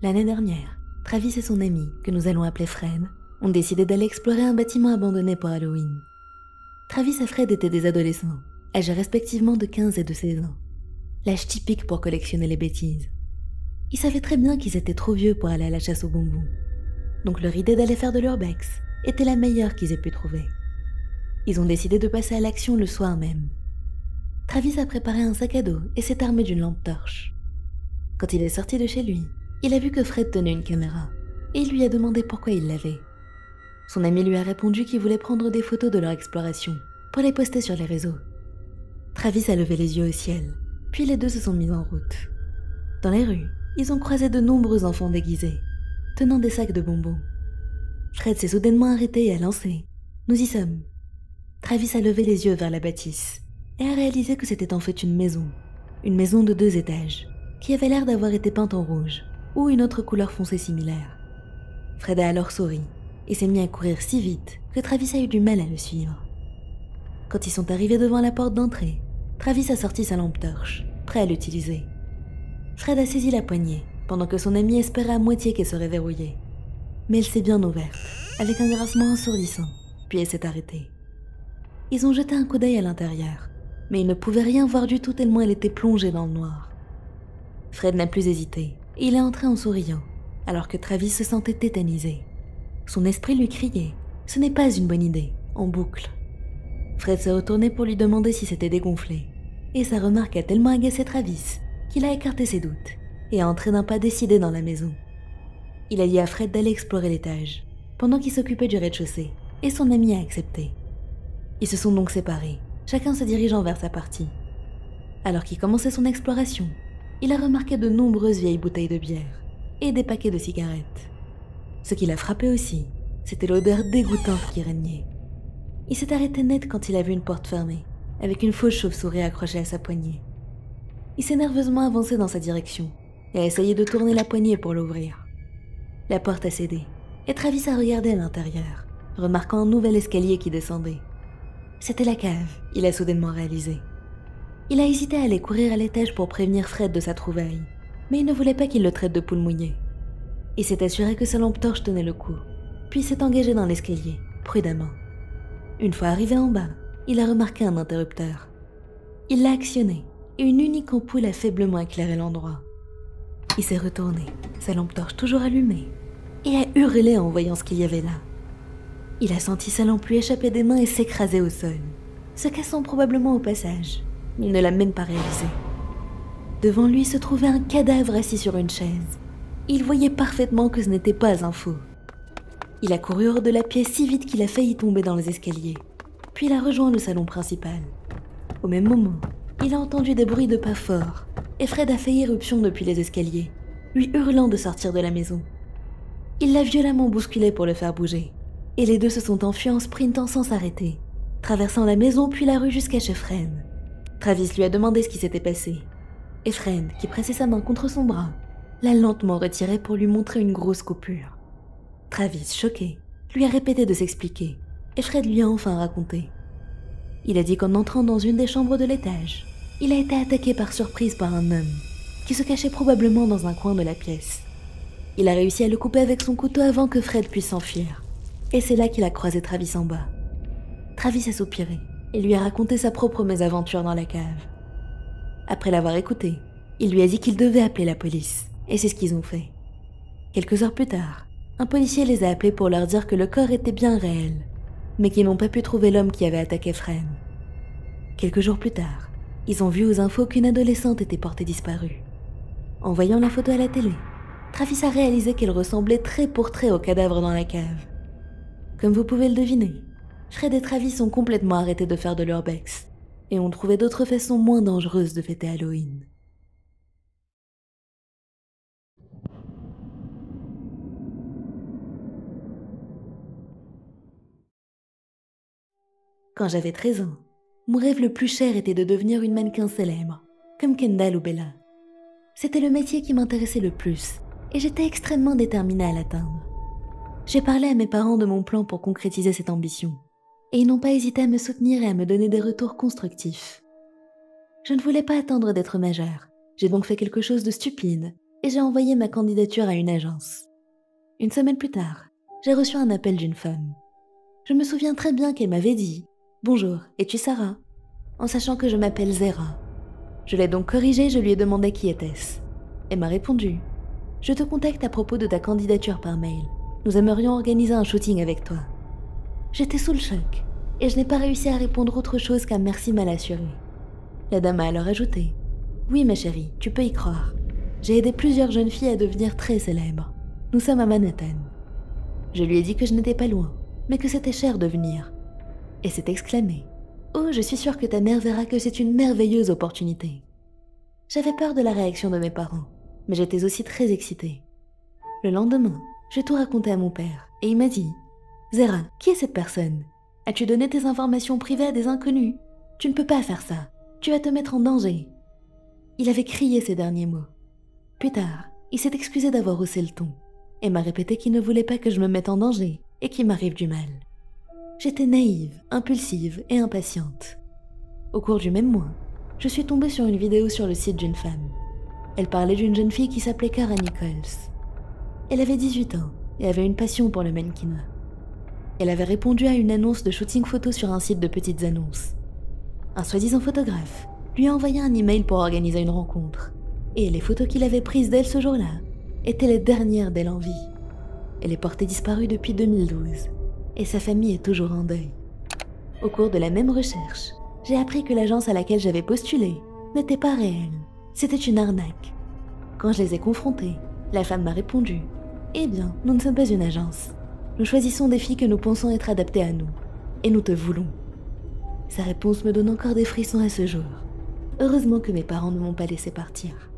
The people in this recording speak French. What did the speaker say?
L'année dernière, Travis et son ami, que nous allons appeler Fred, ont décidé d'aller explorer un bâtiment abandonné pour Halloween. Travis et Fred étaient des adolescents, âgés respectivement de 15 et de 16 ans. L'âge typique pour collectionner les bêtises. Ils savaient très bien qu'ils étaient trop vieux pour aller à la chasse aux bonbons. Donc leur idée d'aller faire de l'urbex était la meilleure qu'ils aient pu trouver. Ils ont décidé de passer à l'action le soir même. Travis a préparé un sac à dos et s'est armé d'une lampe torche. Quand il est sorti de chez lui, il a vu que Fred tenait une caméra et il lui a demandé pourquoi il l'avait. Son ami lui a répondu qu'il voulait prendre des photos de leur exploration pour les poster sur les réseaux. Travis a levé les yeux au ciel, puis les deux se sont mis en route. Dans les rues, ils ont croisé de nombreux enfants déguisés, tenant des sacs de bonbons. Fred s'est soudainement arrêté et a lancé « Nous y sommes ». Travis a levé les yeux vers la bâtisse et a réalisé que c'était en fait une maison de 2 étages, qui avait l'air d'avoir été peinte en rouge ou une autre couleur foncée similaire. Fred a alors souri et s'est mis à courir si vite que Travis a eu du mal à le suivre. Quand ils sont arrivés devant la porte d'entrée, Travis a sorti sa lampe torche, prêt à l'utiliser. Fred a saisi la poignée, pendant que son ami espérait à moitié qu'elle serait verrouillée. Mais elle s'est bien ouverte, avec un grincement assourdissant, puis elle s'est arrêtée. Ils ont jeté un coup d'œil à l'intérieur, mais ils ne pouvaient rien voir du tout tellement elle était plongée dans le noir. Fred n'a plus hésité, et il est entré en souriant, alors que Travis se sentait tétanisé. Son esprit lui criait « Ce n'est pas une bonne idée », en boucle. Fred s'est retourné pour lui demander si c'était dégonflé, et sa remarque a tellement agacé Travis qu'il a écarté ses doutes et a entré d'un pas décidé dans la maison. Il a dit à Fred d'aller explorer l'étage, pendant qu'il s'occupait du rez-de-chaussée, et son ami a accepté. Ils se sont donc séparés, chacun se dirigeant vers sa partie. Alors qu'il commençait son exploration, il a remarqué de nombreuses vieilles bouteilles de bière et des paquets de cigarettes. Ce qui l'a frappé aussi, c'était l'odeur dégoûtante qui régnait. Il s'est arrêté net quand il a vu une porte fermée, avec une fausse chauve-souris accrochée à sa poignée. Il s'est nerveusement avancé dans sa direction et a essayé de tourner la poignée pour l'ouvrir. La porte a cédé et Travis a regardé à l'intérieur, remarquant un nouvel escalier qui descendait. C'était la cave, il a soudainement réalisé. Il a hésité à aller courir à l'étage pour prévenir Fred de sa trouvaille, mais il ne voulait pas qu'il le traite de poule mouillée. Il s'est assuré que sa lampe torche tenait le coup, puis s'est engagé dans l'escalier, prudemment. Une fois arrivé en bas, il a remarqué un interrupteur. Il l'a actionné, et une unique ampoule a faiblement éclairé l'endroit. Il s'est retourné, sa lampe torche toujours allumée, et a hurlé en voyant ce qu'il y avait là. Il a senti sa lampe lui échapper des mains et s'écraser au sol, se cassant probablement au passage, mais il ne l'a même pas réalisé. Devant lui se trouvait un cadavre assis sur une chaise. Il voyait parfaitement que ce n'était pas un faux. Il a couru hors de la pièce si vite qu'il a failli tomber dans les escaliers, puis il a rejoint le salon principal. Au même moment, il a entendu des bruits de pas forts, et Fred a fait irruption depuis les escaliers, lui hurlant de sortir de la maison. Il l'a violemment bousculé pour le faire bouger, et les deux se sont enfuis en sprintant sans s'arrêter, traversant la maison puis la rue jusqu'à chez Fred. Travis lui a demandé ce qui s'était passé, et Fred, qui pressait sa main contre son bras, l'a lentement retiré pour lui montrer une grosse coupure. Travis, choqué, lui a répété de s'expliquer, et Fred lui a enfin raconté. Il a dit qu'en entrant dans une des chambres de l'étage, il a été attaqué par surprise par un homme, qui se cachait probablement dans un coin de la pièce. Il a réussi à le couper avec son couteau avant que Fred puisse s'enfuir, et c'est là qu'il a croisé Travis en bas. Travis a soupiré, et lui a raconté sa propre mésaventure dans la cave. Après l'avoir écouté, il lui a dit qu'il devait appeler la police, et c'est ce qu'ils ont fait. Quelques heures plus tard, un policier les a appelés pour leur dire que le corps était bien réel, mais qu'ils n'ont pas pu trouver l'homme qui avait attaqué Fred. Quelques jours plus tard, ils ont vu aux infos qu'une adolescente était portée disparue. En voyant la photo à la télé, Travis a réalisé qu'elle ressemblait trait pour trait au cadavre dans la cave. Comme vous pouvez le deviner, Fred et Travis ont complètement arrêté de faire de l'urbex et ont trouvé d'autres façons moins dangereuses de fêter Halloween. Quand j'avais 13 ans, mon rêve le plus cher était de devenir une mannequin célèbre, comme Kendall ou Bella. C'était le métier qui m'intéressait le plus, et j'étais extrêmement déterminée à l'atteindre. J'ai parlé à mes parents de mon plan pour concrétiser cette ambition, et ils n'ont pas hésité à me soutenir et à me donner des retours constructifs. Je ne voulais pas attendre d'être majeure, j'ai donc fait quelque chose de stupide, et j'ai envoyé ma candidature à une agence. Une semaine plus tard, j'ai reçu un appel d'une femme. Je me souviens très bien qu'elle m'avait dit « Bonjour, es-tu Sarah ?» en sachant que je m'appelle Zera. Je l'ai donc corrigée, je lui ai demandé qui était-ce. Elle m'a répondu « Je te contacte à propos de ta candidature par mail. Nous aimerions organiser un shooting avec toi. » J'étais sous le choc, et je n'ai pas réussi à répondre autre chose qu'un merci mal assuré. La dame a alors ajouté « Oui ma chérie, tu peux y croire. J'ai aidé plusieurs jeunes filles à devenir très célèbres. Nous sommes à Manhattan. » Je lui ai dit que je n'étais pas loin, mais que c'était cher de venir. Et s'est exclamé « Oh, je suis sûre que ta mère verra que c'est une merveilleuse opportunité. » J'avais peur de la réaction de mes parents, mais j'étais aussi très excitée. Le lendemain, j'ai tout raconté à mon père, et il m'a dit « Zera, qui est cette personne? As-tu donné tes informations privées à des inconnus? Tu ne peux pas faire ça, tu vas te mettre en danger. » Il avait crié ces derniers mots. Plus tard, il s'est excusé d'avoir haussé le ton, et m'a répété qu'il ne voulait pas que je me mette en danger, et qu'il m'arrive du mal. J'étais naïve, impulsive et impatiente. Au cours du même mois, je suis tombée sur une vidéo sur le site d'une femme. Elle parlait d'une jeune fille qui s'appelait Cara Nichols. Elle avait 18 ans et avait une passion pour le mannequinat. Elle avait répondu à une annonce de shooting photo sur un site de petites annonces. Un soi-disant photographe lui a envoyé un email pour organiser une rencontre, et les photos qu'il avait prises d'elle ce jour-là étaient les dernières d'elle en vie. Elle est portée disparue depuis 2012, et sa famille est toujours en deuil. Au cours de la même recherche, j'ai appris que l'agence à laquelle j'avais postulé n'était pas réelle, c'était une arnaque. Quand je les ai confrontés, la femme m'a répondu « Eh bien, nous ne sommes pas une agence. Nous choisissons des filles que nous pensons être adaptées à nous, et nous te voulons. » Sa réponse me donne encore des frissons à ce jour. Heureusement que mes parents ne m'ont pas laissé partir.